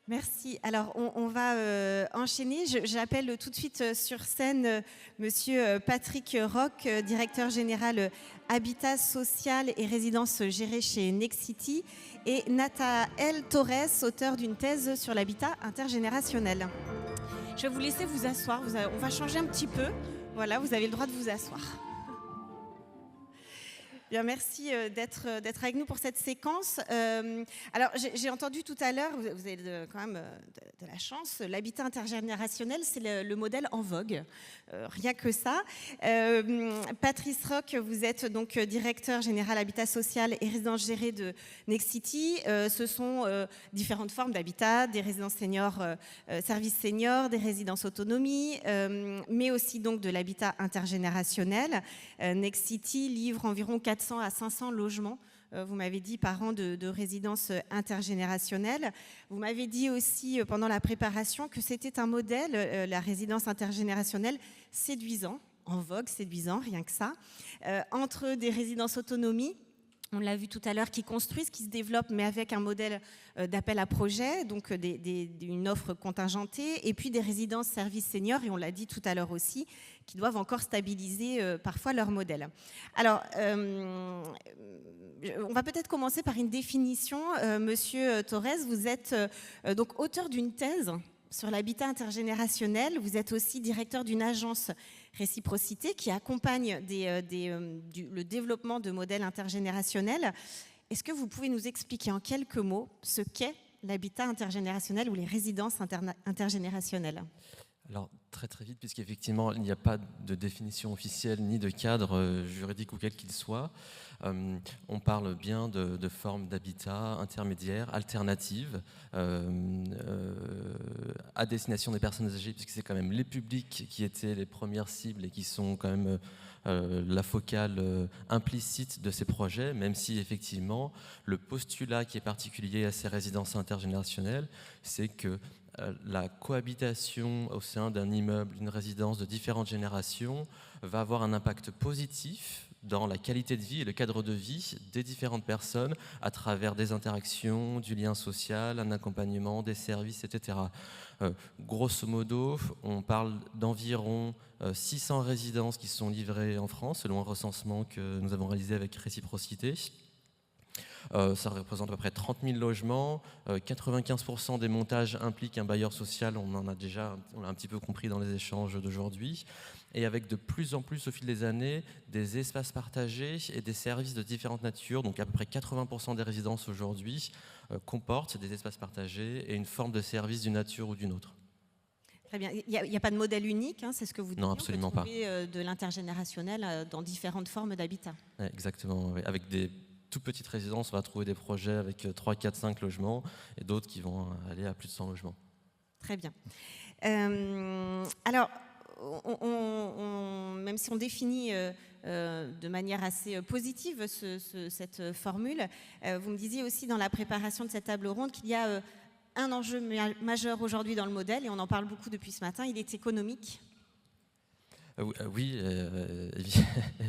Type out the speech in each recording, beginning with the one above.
Merci. Alors, on va enchaîner. J'appelle tout de suite sur scène Monsieur Patrick Roch, directeur général Habitat social et résidence gérée chez Nexity, et Nathaël Torres, auteur d'une thèse sur l'habitat intergénérationnel. Je vais vous laisser vous asseoir. On va changer un petit peu. Voilà, vous avez le droit de vous asseoir. Bien, merci d'être avec nous pour cette séquence. Alors, j'ai entendu tout à l'heure, vous avez quand même de la chance, l'habitat intergénérationnel, c'est le modèle en vogue. Rien que ça. Patrice Roch, vous êtes donc directeur général habitat social et résidence gérée de Nexity. Ce sont différentes formes d'habitat, des résidences seniors, services seniors, des résidences autonomie, mais aussi donc de l'habitat intergénérationnel. Nexity livre environ 400 à 500 logements, vous m'avez dit, par an de résidences intergénérationnelles. Vous m'avez dit aussi pendant la préparation que c'était un modèle, la résidence intergénérationnelle, séduisant, en vogue, séduisant, rien que ça, entre des résidences autonomie, on l'a vu tout à l'heure, qui construisent, qui se développent, mais avec un modèle d'appel à projet, donc une offre contingentée, et puis des résidences services seniors, et on l'a dit tout à l'heure aussi, qui doivent encore stabiliser parfois leur modèle. Alors, on va peut-être commencer par une définition. Monsieur Torres, vous êtes donc auteur d'une thèse sur l'habitat intergénérationnel. Vous êtes aussi directeur d'une agence Réciprocité qui accompagne le développement de modèles intergénérationnels. Est-ce que vous pouvez nous expliquer en quelques mots ce qu'est l'habitat intergénérationnel ou les résidences intergénérationnelles ? Alors, très très vite, puisqu'effectivement, il n'y a pas de définition officielle ni de cadre juridique ou quel qu'il soit. On parle bien de formes d'habitat intermédiaires, alternatives, à destination des personnes âgées, puisque c'est quand même les publics qui étaient les premières cibles et qui sont quand même la focale implicite de ces projets, même si effectivement, le postulat qui est particulier à ces résidences intergénérationnelles, c'est que la cohabitation au sein d'un immeuble, d'une résidence de différentes générations va avoir un impact positif dans la qualité de vie et le cadre de vie des différentes personnes à travers des interactions, du lien social, un accompagnement, des services, etc. Grosso modo, on parle d'environ 600 résidences qui sont livrées en France, selon un recensement que nous avons réalisé avec Réciprocité. Ça représente à peu près 30 000 logements. 95% des montages impliquent un bailleur social. On l'a un petit peu compris dans les échanges d'aujourd'hui. Et avec de plus en plus, au fil des années, des espaces partagés et des services de différentes natures. Donc à peu près 80% des résidences aujourd'hui comportent des espaces partagés et une forme de service d'une nature ou d'une autre. Très bien. Il n'y a pas de modèle unique, hein, c'est ce que vous dites. Non, absolument on peut trouver de l'intergénérationnel dans différentes formes d'habitat. Exactement, oui. Avec des toutes petites résidences, on va trouver des projets avec 3, 4, 5 logements et d'autres qui vont aller à plus de 100 logements. Très bien. Alors, même si on définit de manière assez positive cette formule, vous me disiez aussi dans la préparation de cette table ronde qu'il y a un enjeu majeur aujourd'hui dans le modèle, et on en parle beaucoup depuis ce matin, il est économique. Oui,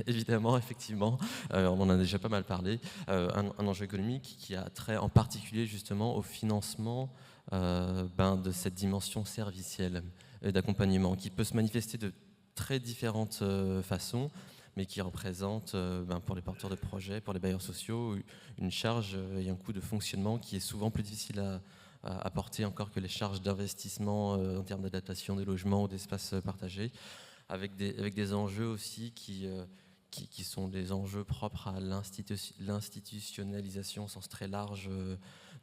évidemment, effectivement, on en a déjà pas mal parlé. Un enjeu économique qui a trait en particulier justement au financement de cette dimension servicielle et d'accompagnement qui peut se manifester de très différentes façons, mais qui représente pour les porteurs de projets, pour les bailleurs sociaux, une charge et un coût de fonctionnement qui est souvent plus difficile à porter encore que les charges d'investissement en termes d'adaptation des logements ou d'espaces partagés. Avec des enjeux aussi qui sont des enjeux propres à l'institutionnalisation au sens très large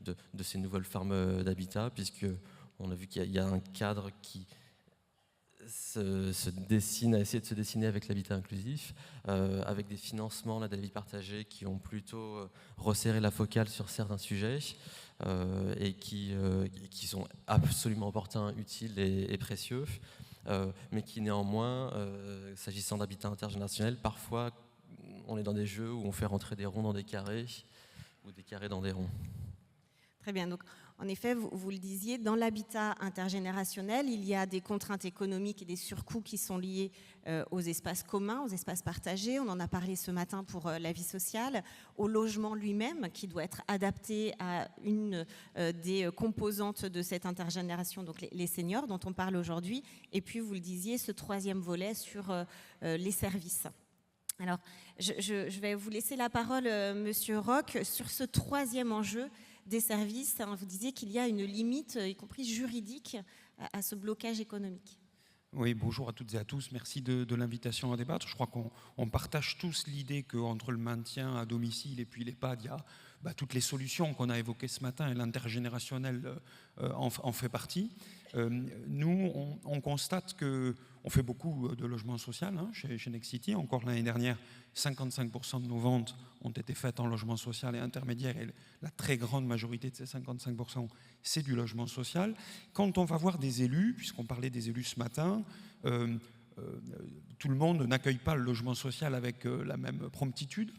de ces nouvelles formes d'habitat, puisqu'on a vu qu'il y a un cadre qui se dessine, a essayé de se dessiner avec l'habitat inclusif, avec des financements de la vie partagée qui ont plutôt resserré la focale sur certains sujets et qui sont absolument opportuns, utiles et précieux. Mais qui néanmoins, s'agissant d'habitat intergénérationnel, parfois on est dans des jeux où on fait rentrer des ronds dans des carrés ou des carrés dans des ronds. Très bien, donc En effet, vous le disiez, dans l'habitat intergénérationnel, il y a des contraintes économiques et des surcoûts qui sont liés aux espaces communs, aux espaces partagés. On en a parlé ce matin pour la vie sociale, au logement lui-même qui doit être adapté à une des composantes de cette intergénération, donc les seniors dont on parle aujourd'hui. Et puis, vous le disiez, ce troisième volet sur les services. Alors, je vais vous laisser la parole, Monsieur Roch, sur ce troisième enjeu des services. Vous disiez qu'il y a une limite, y compris juridique, à ce blocage économique. Oui, bonjour à toutes et à tous. Merci de l'invitation à débattre. Je crois qu'on partage tous l'idée qu'entre le maintien à domicile et puis l'EHPAD, il y a toutes les solutions qu'on a évoquées ce matin et l'intergénérationnel en fait partie. Nous, on constate qu'on fait beaucoup de logements sociaux chez Nexity. Encore l'année dernière, 55% de nos ventes ont été faites en logement social et intermédiaire, et la très grande majorité de ces 55%, c'est du logement social. Quand on va voir des élus, puisqu'on parlait des élus ce matin, tout le monde n'accueille pas le logement social avec la même promptitude,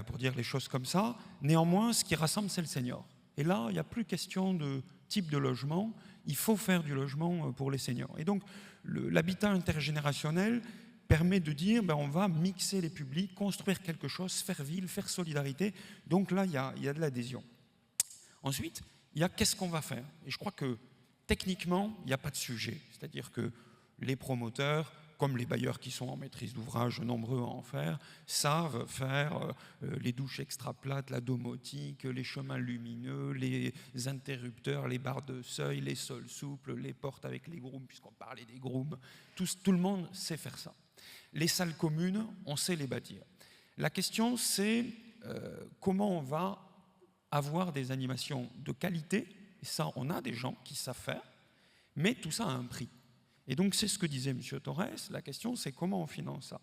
pour dire les choses comme ça. Néanmoins, ce qui rassemble, c'est le senior. Et là, il n'y a plus question de type de logement, il faut faire du logement pour les seniors. Et donc, l'habitat intergénérationnel permet de dire on va mixer les publics, construire quelque chose, faire ville, faire solidarité. Donc là, il y a de l'adhésion. Ensuite, il y a qu'est-ce qu'on va faire. Et je crois que techniquement, il n'y a pas de sujet. C'est-à-dire que les promoteurs, comme les bailleurs qui sont en maîtrise d'ouvrage, nombreux à en faire, savent faire les douches extra plates, la domotique, les chemins lumineux, les interrupteurs, les barres de seuil, les sols souples, les portes avec les grooms, puisqu'on parlait des grooms. Tout le monde sait faire ça. Les salles communes, on sait les bâtir. La question, c'est comment on va avoir des animations de qualité. Et ça, on a des gens qui savent faire, mais tout ça a un prix. Et donc, c'est ce que disait M. Torres. La question, c'est comment on finance ça.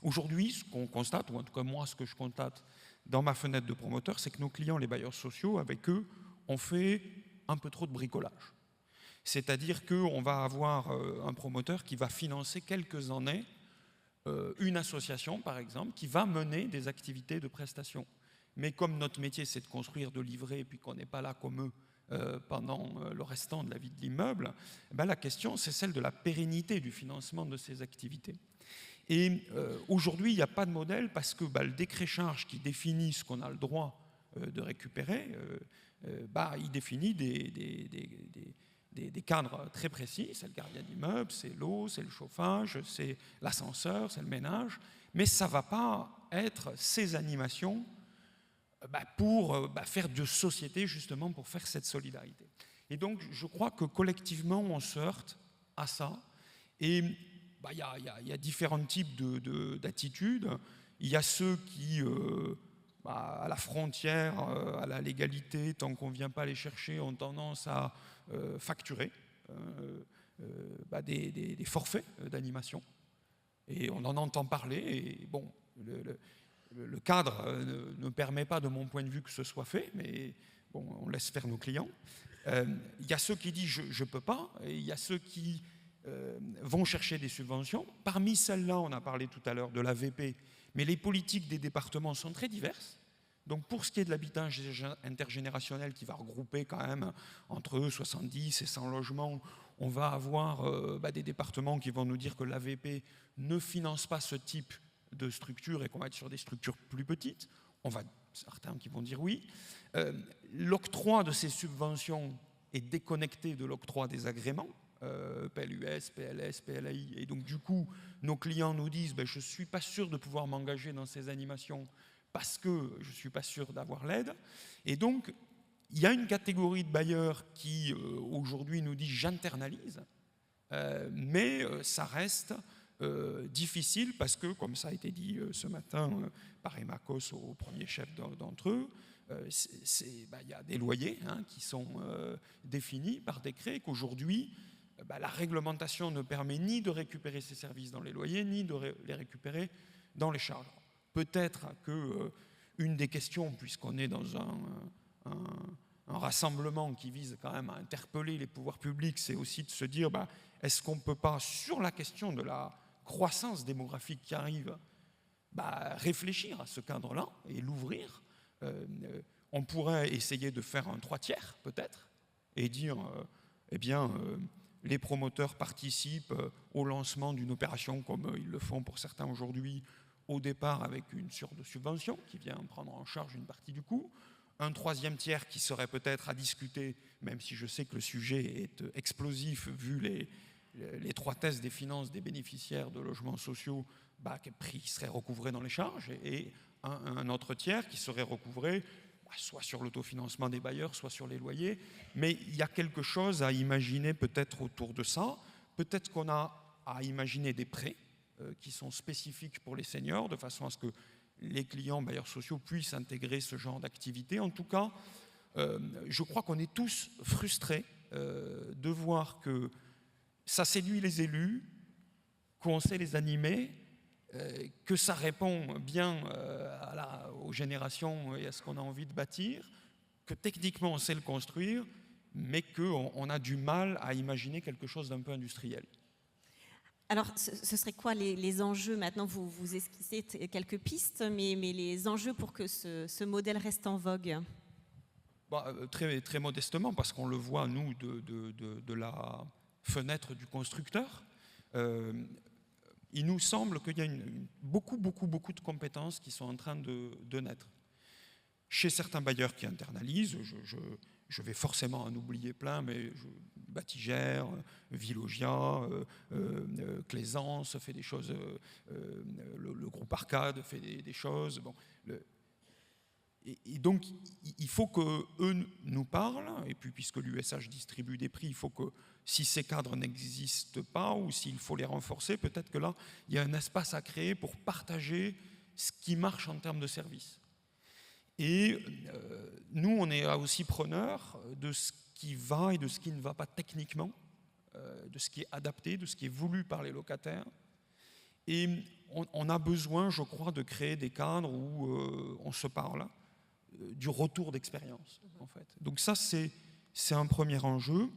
Aujourd'hui, ce qu'on constate, ou en tout cas moi, ce que je constate dans ma fenêtre de promoteur, c'est que nos clients, les bailleurs sociaux, avec eux, on fait un peu trop de bricolage. C'est-à-dire qu'on va avoir un promoteur qui va financer quelques années une association, par exemple, qui va mener des activités de prestation. Mais comme notre métier, c'est de construire, de livrer, et puis qu'on n'est pas là comme eux, pendant le restant de la vie de l'immeuble, la question, c'est celle de la pérennité du financement de ces activités. Et aujourd'hui, il n'y a pas de modèle parce que le décret-charge qui définit ce qu'on a le droit de récupérer, il définit des cadres très précis. C'est le gardien d'immeuble, c'est l'eau, c'est le chauffage, c'est l'ascenseur, c'est le ménage. Mais ça ne va pas être ces animations pour faire de société, justement, pour faire cette solidarité. Et donc, je crois que collectivement, on se heurte à ça. Et il y a différents types d'attitudes. Il y a ceux qui, à la frontière, à la légalité, tant qu'on ne vient pas les chercher, ont tendance à facturer des forfaits d'animation. Et on en entend parler. Et bon, le cadre ne permet pas, de mon point de vue, que ce soit fait, mais bon, on laisse faire nos clients. Il y a ceux qui disent je ne peux pas, et il y a ceux qui vont chercher des subventions. Parmi celles-là, on a parlé tout à l'heure de la VP, mais les politiques des départements sont très diverses. Donc pour ce qui est de l'habitat intergénérationnel qui va regrouper quand même entre 70 et 100 logements, on va avoir des départements qui vont nous dire que l'AVP ne finance pas ce type de structures et qu'on va être sur des structures plus petites. On va certains qui vont dire oui. L'octroi de ces subventions est déconnecté de l'octroi des agréments, PLUS, PLS, PLAI. Et donc du coup, nos clients nous disent je ne suis pas sûr de pouvoir m'engager dans ces animations parce que je ne suis pas sûr d'avoir l'aide. Et donc, il y a une catégorie de bailleurs qui, aujourd'hui, nous dit « j'internalise », mais ça reste difficile parce que, comme ça a été dit ce matin par Emakos au premier chef d'entre eux, il y a des loyers qui sont définis par décret, qu'aujourd'hui, la réglementation ne permet ni de récupérer ces services dans les loyers, ni de les récupérer dans les charges. Peut-être qu'une des questions, puisqu'on est dans un rassemblement qui vise quand même à interpeller les pouvoirs publics, c'est aussi de se dire, est-ce qu'on ne peut pas, sur la question de la croissance démographique qui arrive, réfléchir à ce cadre-là et l'ouvrir. On pourrait essayer de faire un 3/4 peut-être et dire, les promoteurs participent au lancement d'une opération comme ils le font pour certains aujourd'hui, au départ avec une sorte de subvention qui vient prendre en charge une partie du coût. Un 3e tiers qui serait peut-être à discuter, même si je sais que le sujet est explosif vu l'étroitesse des finances des bénéficiaires de logements sociaux, qui serait recouvré dans les charges, et un autre tiers qui serait recouvré soit sur l'autofinancement des bailleurs, soit sur les loyers. Mais il y a quelque chose à imaginer peut-être autour de ça. Peut-être qu'on a à imaginer des prêts qui sont spécifiques pour les seniors, de façon à ce que les clients bailleurs sociaux puissent intégrer ce genre d'activité. En tout cas, je crois qu'on est tous frustrés de voir que ça séduit les élus, qu'on sait les animer, que ça répond bien aux générations et à ce qu'on a envie de bâtir, que techniquement on sait le construire, mais qu'on a du mal à imaginer quelque chose d'un peu industriel. Alors, ce serait quoi les enjeux? Maintenant, vous esquissez quelques pistes, mais les enjeux pour que ce modèle reste en vogue? Très, très modestement, parce qu'on le voit, nous, de la fenêtre du constructeur. Il nous semble qu'il y a beaucoup de compétences qui sont en train de naître. Chez certains bailleurs qui internalisent, je vais forcément en oublier plein, mais Batigère, Villogia, Claisance fait des choses, le groupe Arcade fait des choses. Bon, et donc, il faut qu'eux nous parlent, et puis puisque l'USH distribue des prix, il faut que si ces cadres n'existent pas ou s'il faut les renforcer, peut-être que là, il y a un espace à créer pour partager ce qui marche en termes de services. Et nous, on est aussi preneurs de ce qui va et de ce qui ne va pas techniquement, de ce qui est adapté, de ce qui est voulu par les locataires. Et on a besoin, je crois, de créer des cadres où on se parle du retour d'expérience, en fait. Donc ça, c'est un premier enjeu.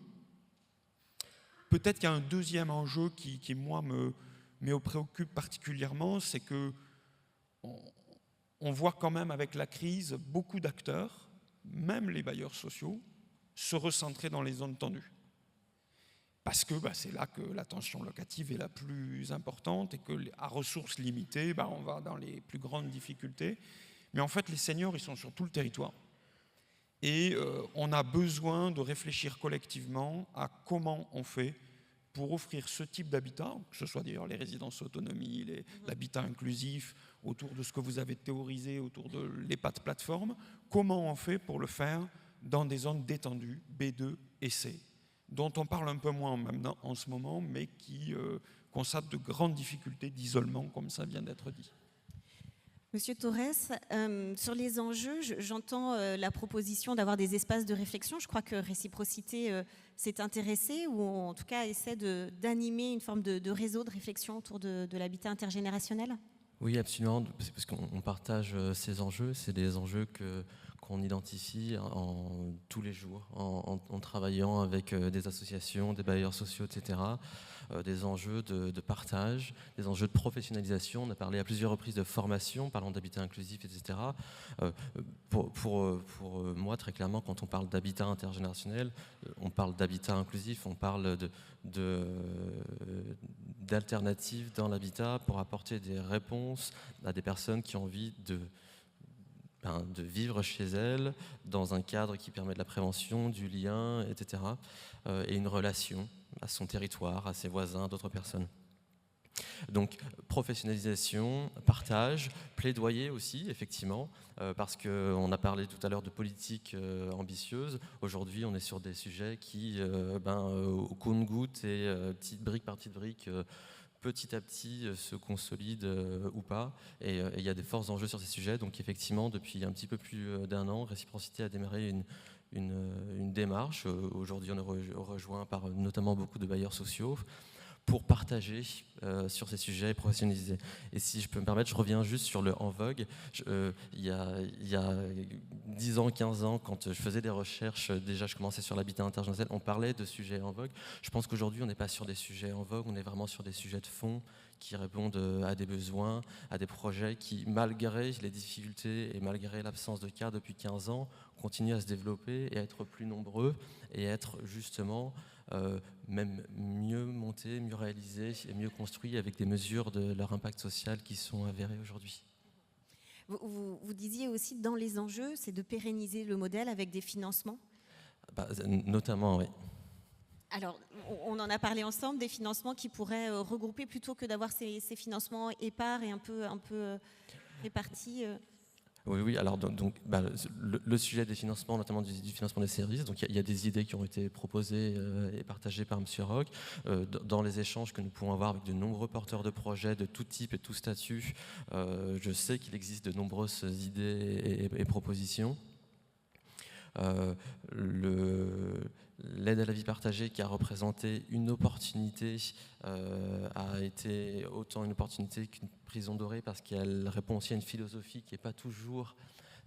Peut-être qu'il y a un deuxième enjeu qui moi, me préoccupe particulièrement, c'est que on voit quand même avec la crise beaucoup d'acteurs, même les bailleurs sociaux, se recentrer dans les zones tendues. Parce que c'est là que la tension locative est la plus importante et qu'à ressources limitées, on va dans les plus grandes difficultés. Mais en fait, les seniors, ils sont sur tout le territoire. Et on a besoin de réfléchir collectivement à comment on fait pour offrir ce type d'habitat, que ce soit d'ailleurs les résidences autonomie, l'habitat inclusif, autour de ce que vous avez théorisé, autour de l'EHPAD plateforme, comment on fait pour le faire dans des zones détendues, B2 et C, dont on parle un peu moins maintenant en ce moment, mais qui constatent de grandes difficultés d'isolement, comme ça vient d'être dit. Monsieur Torres, sur les enjeux, j'entends la proposition d'avoir des espaces de réflexion. Je crois que Réciprocité s'est intéressée, ou en tout cas essaie d'animer une forme de réseau de réflexion autour de l'habitat intergénérationnel. Oui, absolument, parce qu'on partage ces enjeux. C'est des enjeux qu'on identifie tous les jours en travaillant avec des associations, des bailleurs sociaux, etc. Des enjeux de partage, des enjeux de professionnalisation. On a parlé à plusieurs reprises de formation, parlant d'habitat inclusif, etc. Pour moi, très clairement, quand on parle d'habitat intergénérationnel, on parle d'habitat inclusif, on parle d'alternatives dans l'habitat pour apporter des réponses à des personnes qui ont envie de vivre chez elles dans un cadre qui permet de la prévention, du lien, etc. Et une relation à son territoire, à ses voisins, à d'autres personnes. Donc professionnalisation, partage, plaidoyer aussi, effectivement, parce qu'on a parlé tout à l'heure de politique ambitieuse. Aujourd'hui, on est sur des sujets qui, au compte-gouttes et petite brique par petite brique, petit à petit se consolident ou pas. Et il y a des forts enjeux sur ces sujets. Donc effectivement, depuis un petit peu plus d'un an, Réciprocité a démarré une démarche. Aujourd'hui, on est rejoint par notamment beaucoup de bailleurs sociaux pour partager sur ces sujets et professionnaliser. Et si je peux me permettre, je reviens juste sur le En Vogue. Il y a 10 ans, 15 ans, quand je faisais des recherches, déjà je commençais sur l'habitat intergénérationnel, on parlait de sujets en vogue. Je pense qu'aujourd'hui, on n'est pas sur des sujets en vogue, on est vraiment sur des sujets de fond qui répondent à des besoins, à des projets qui, malgré les difficultés et malgré l'absence de cadre depuis 15 ans, continuent à se développer et à être plus nombreux et à être justement même mieux montés, mieux réalisés et mieux construits avec des mesures de leur impact social qui sont avérées aujourd'hui. Vous disiez aussi, dans les enjeux, c'est de pérenniser le modèle avec des financements. Notamment, oui. Alors, on en a parlé ensemble, des financements qui pourraient regrouper plutôt que d'avoir ces financements épars et un peu répartis. Oui, alors le sujet des financements, notamment du financement des services, donc il y a des idées qui ont été proposées et partagées par M. Roch. Dans les échanges que nous pouvons avoir avec de nombreux porteurs de projets de tout type et tout statut, je sais qu'il existe de nombreuses idées et propositions. L'aide à la vie partagée, qui a représenté une opportunité, a été autant une opportunité qu'une prison dorée, parce qu'elle répond aussi à une philosophie qui n'est pas toujours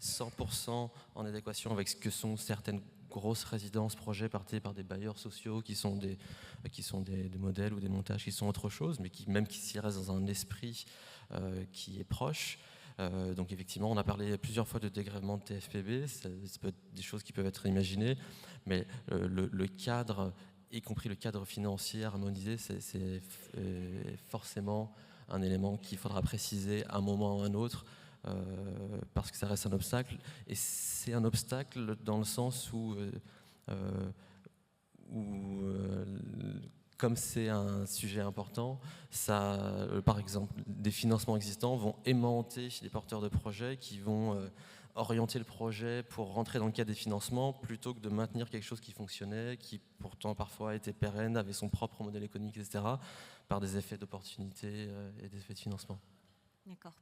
100% en adéquation avec ce que sont certaines grosses résidences, projets portés par des bailleurs sociaux qui sont des modèles ou des montages qui sont autre chose, mais qui s'y restent dans un esprit qui est proche. Donc effectivement, on a parlé plusieurs fois de dégrèvement de TFPB, ça peut être des choses qui peuvent être imaginées, mais le cadre, y compris le cadre financier harmonisé, c'est forcément un élément qu'il faudra préciser à un moment ou à un autre, parce que ça reste un obstacle. Et c'est un obstacle dans le sens où comme c'est un sujet important, par exemple, des financements existants vont aimanter les porteurs de projets qui vont orienter le projet pour rentrer dans le cadre des financements plutôt que de maintenir quelque chose qui fonctionnait, qui pourtant parfois était pérenne, avait son propre modèle économique, etc., par des effets d'opportunité et des effets de financement. D'accord.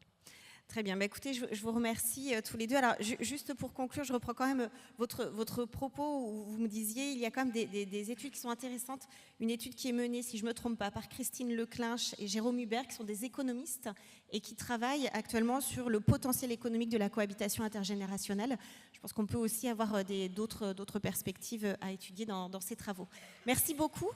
Très bien. Écoutez, je vous remercie tous les deux. Alors, juste pour conclure, je reprends quand même votre propos où vous me disiez il y a quand même des études qui sont intéressantes. Une étude qui est menée, si je ne me trompe pas, par Christine Leclinch et Jérôme Hubert, qui sont des économistes et qui travaillent actuellement sur le potentiel économique de la cohabitation intergénérationnelle. Je pense qu'on peut aussi avoir d'autres perspectives à étudier dans ces travaux. Merci beaucoup.